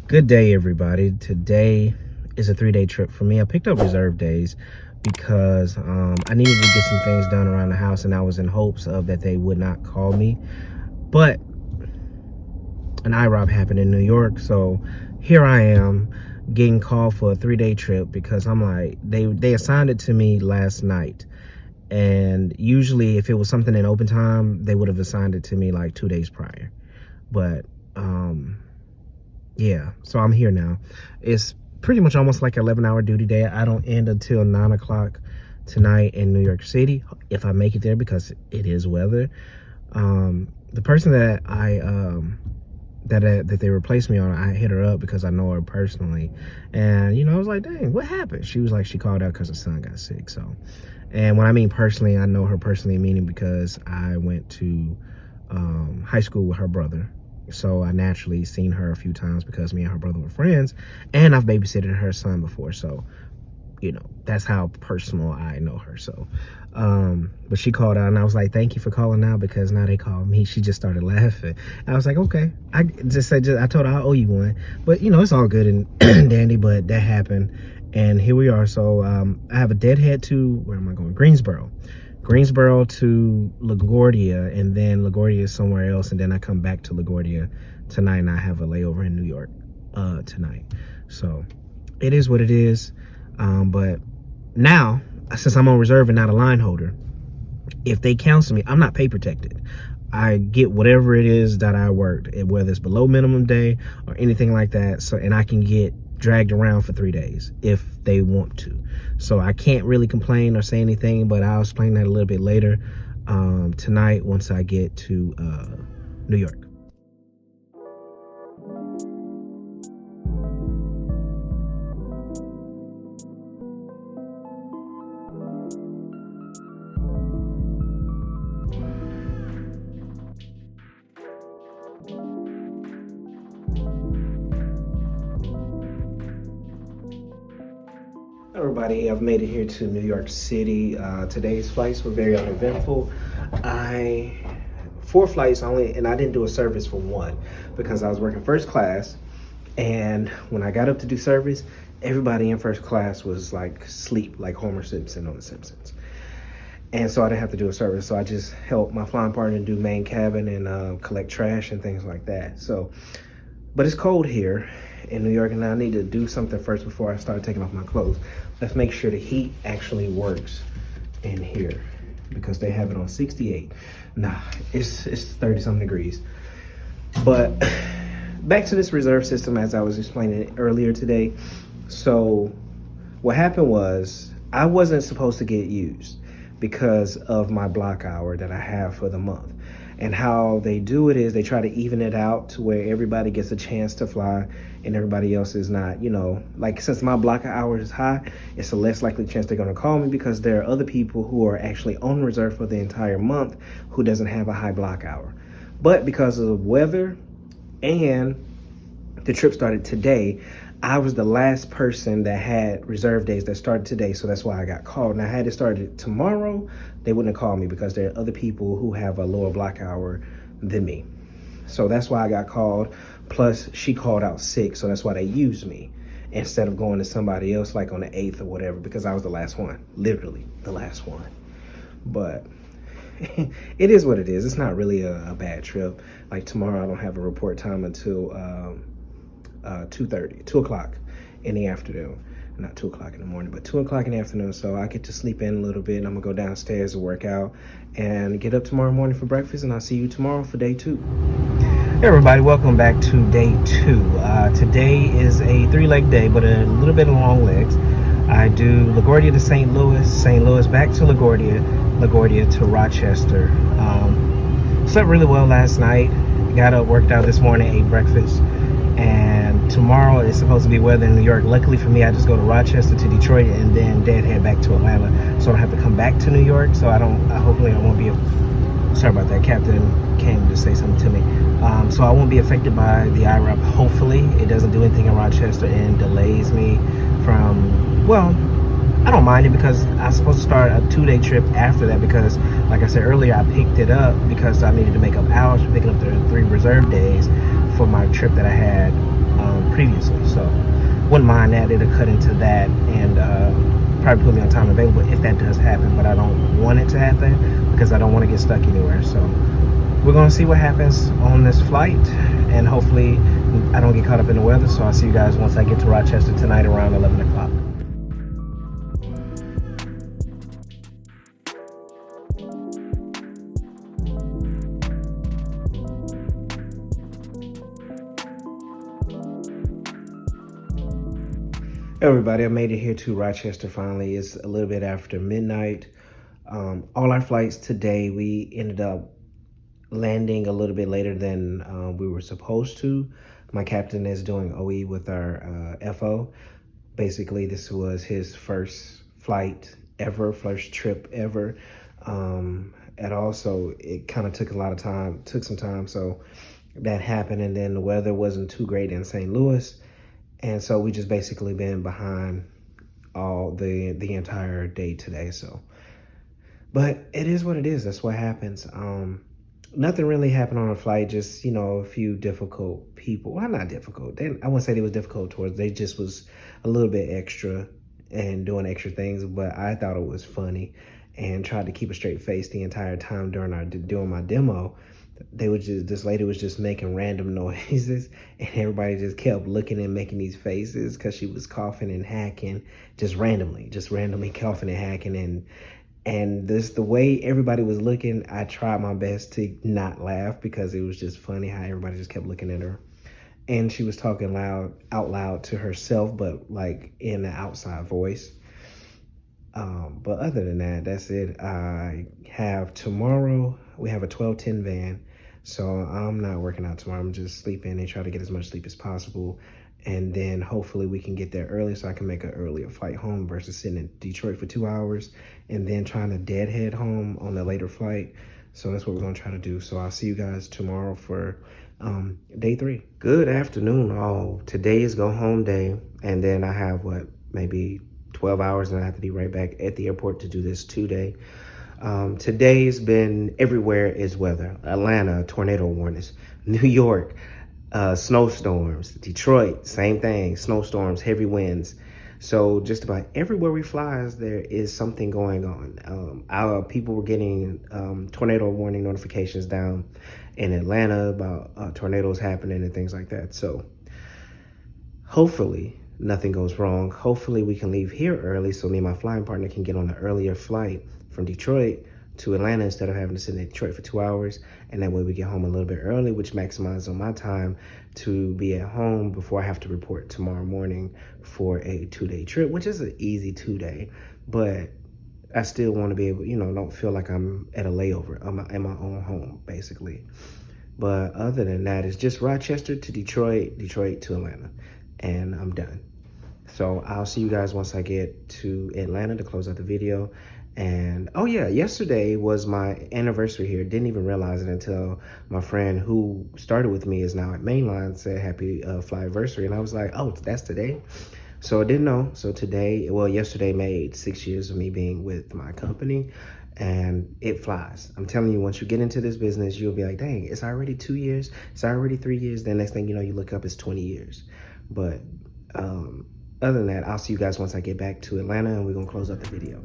Good day, everybody. Today is a 3-day trip for me. I picked up reserve days because I needed to get some things done around the house, and I was in hopes of that they would not call me. But an IROB happened in New York, so here I am getting called for a 3-day trip because I'm like, they assigned it to me last night. And usually if it was something in open time, they would have assigned it to me like 2 days prior. But yeah, so I'm here now. It's pretty much almost like an 11-hour duty day. I don't end until 9 o'clock tonight in New York City, if I make it there, because it is weather. The person that that they replaced me on, I hit her up because I know her personally, and I was like, dang, what happened? She was like, she called out because her son got sick. So, and when I mean personally, I know her personally, meaning because I went to high school with her brother. So I naturally seen her a few times because me and her brother were friends, and I've babysitted her son before. So, that's how personal I know her. So, but she called out and I was like, thank you for calling out, because now they call me. She just started laughing. I was like, okay. I told her I owe you one, but it's all good and dandy, but that happened. And here we are. So, I have a deadhead to, where am I going? Greensboro to LaGuardia, and then LaGuardia is somewhere else, and then I come back to LaGuardia tonight, and I have a layover in New York tonight. So it is what it is. But now, since I'm on reserve and not a line holder, if they cancel me, I'm not pay protected. I get whatever it is that I worked, whether it's below minimum day or anything like that. So, and I can get dragged around for 3 days if they want to. So I can't really complain or say anything, but I'll explain that a little bit later tonight once I get to New York. Everybody, I've made it here to New York City. Today's flights were very uneventful. 4 flights only, and I didn't do a service for one because I was working first class. And when I got up to do service, everybody in first class was like asleep, like Homer Simpson on The Simpsons. And so I didn't have to do a service. So I just helped my flying partner do main cabin and collect trash and things like that. So, but it's cold here in New York, and I need to do something first before I start taking off my clothes. Let's make sure the heat actually works in here, because they have it on 68. Nah, it's 30-something degrees. But back to this reserve system, as I was explaining earlier today. So what happened was, I wasn't supposed to get used because of my block hour that I have for the month. And how they do it is they try to even it out to where everybody gets a chance to fly and everybody else is not, like, since my block hour is high, it's a less likely chance they're going to call me, because there are other people who are actually on reserve for the entire month who doesn't have a high block hour. But because of weather and the trip started today, I was the last person that had reserve days that started today, so that's why I got called. Now, had it started tomorrow, they wouldn't have called me because there are other people who have a lower block hour than me. So that's why I got called. Plus, she called out sick, so that's why they used me instead of going to somebody else like on the 8th or whatever, because I was the last one, literally the last one. But it is what it is. It's not really a bad trip. Like tomorrow, I don't have a report time until 2 o'clock in the afternoon. Not 2 o'clock in the morning, but 2 o'clock in the afternoon. So I get to sleep in a little bit, and I'm gonna go downstairs to work out and get up tomorrow morning for breakfast, and I'll see you tomorrow for day 2. Hey everybody, welcome back to day 2. Today is a 3-leg day, but a little bit of long legs. I do LaGuardia to St. Louis back to LaGuardia to Rochester. Slept really well last night. Got up, worked out this morning, ate breakfast. And tomorrow is supposed to be weather in New York. Luckily for me, I just go to Rochester to Detroit and then head back to Atlanta. So I don't have to come back to New York. So hopefully I won't be, sorry about that, Captain came to say something to me. So I won't be affected by the IROP. Hopefully it doesn't do anything in Rochester and delays me from, well, I don't mind it, because I'm supposed to start a 2-day trip after that, because like I said earlier, I picked it up because I needed to make up hours for picking up the 3 reserve days for my trip that I had previously. So wouldn't mind that. It'll cut into that and probably put me on time available if that does happen. But I don't want it to happen because I don't want to get stuck anywhere. So we're going to see what happens on this flight, and hopefully I don't get caught up in the weather. So I'll see you guys once I get to Rochester tonight around 11 o'clock. Everybody, I made it here to Rochester finally. It's a little bit after midnight. All our flights today, we ended up landing a little bit later than we were supposed to. My captain is doing OE with our FO. Basically, this was his first flight ever, first trip ever. And also, it kind of took some time. So that happened, and then the weather wasn't too great in St. Louis. And so we just basically been behind all the entire day today. So, but it is what it is. That's what happens. Nothing really happened on the flight. Just, you know, a few difficult people. Well, not difficult. I wouldn't say they was difficult towards. They just was a little bit extra and doing extra things. But I thought it was funny and tried to keep a straight face the entire time doing my demo. This lady was just making random noises, and everybody just kept looking and making these faces because she was coughing and hacking just randomly coughing and hacking. And the way everybody was looking, I tried my best to not laugh because it was just funny how everybody just kept looking at her. And she was talking out loud to herself, but like in an outside voice. But other than that, that's it. Tomorrow, we have a 12:10 van. So I'm not working out tomorrow. I'm just sleeping and try to get as much sleep as possible. And then hopefully we can get there early so I can make an earlier flight home versus sitting in Detroit for 2 hours and then trying to deadhead home on the later flight. So that's what we're gonna try to do. So I'll see you guys tomorrow for day 3. Good afternoon all. Today is go home day. And then I have maybe 12 hours and I have to be right back at the airport to do this 2-day. Today's been everywhere is weather. Atlanta, tornado warnings. New York, snowstorms. Detroit, same thing. Snowstorms, heavy winds. So just about everywhere we fly, there is something going on. Our people were getting tornado warning notifications down in Atlanta about tornadoes happening and things like that. So hopefully nothing goes wrong. Hopefully we can leave here early so me and my flying partner can get on an earlier flight from Detroit to Atlanta instead of having to sit in Detroit for 2 hours. And that way we get home a little bit early, which maximizes on my time to be at home before I have to report tomorrow morning for a 2-day trip, which is an easy 2-day. But I still want to be able, don't feel like I'm at a layover in my own home, basically. But other than that, it's just Rochester to Detroit, Detroit to Atlanta, and I'm done. So I'll see you guys once I get to Atlanta to close out the video. And oh yeah, yesterday was my anniversary here. Didn't even realize it until my friend who started with me is now at Mainline said happy flyversary. And I was like, oh, that's today? So I didn't know. So yesterday made 6 years of me being with my company, and it flies. I'm telling you, once you get into this business, you'll be like, dang, it's already 2 years. It's already 3 years. Then next thing you know, you look up, it's 20 years. But other than that, I'll see you guys once I get back to Atlanta, and we're gonna close out the video.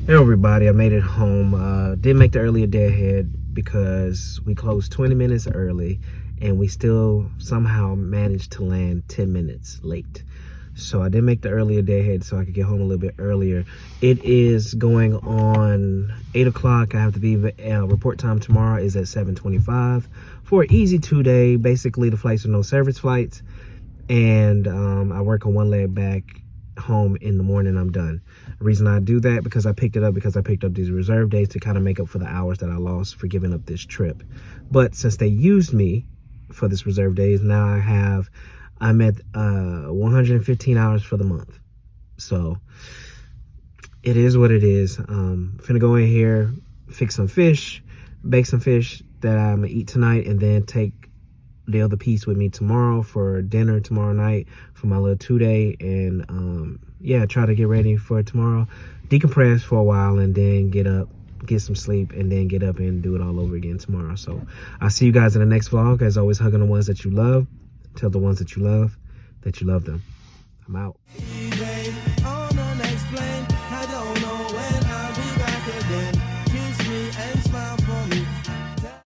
Hey everybody, I made it home. Didn't make the earlier day ahead because we closed 20 minutes early and we still somehow managed to land 10 minutes late. So I did make the earlier day ahead so I could get home a little bit earlier. It is going on 8 o'clock. I have to be, report time tomorrow is at 7:25 for an easy 2-day. Basically, the flights are no service flights. And I work on one leg back home in the morning. I'm done. The reason I do that because I picked up these reserve days to kind of make up for the hours that I lost for giving up this trip. But since they used me for this reserve days, now I'm at 115 hours for the month. So it is what it is. Finna go in here, fix some fish, bake some fish that I'm gonna eat tonight, and then take the other piece with me tomorrow for dinner tomorrow night for my little 2-day, and yeah, try to get ready for tomorrow, decompress for a while, and then get up, get some sleep, and then get up and do it all over again tomorrow. So I'll see you guys in the next vlog. As always, hugging the ones that you love. Tell the ones that you love them. I'm out.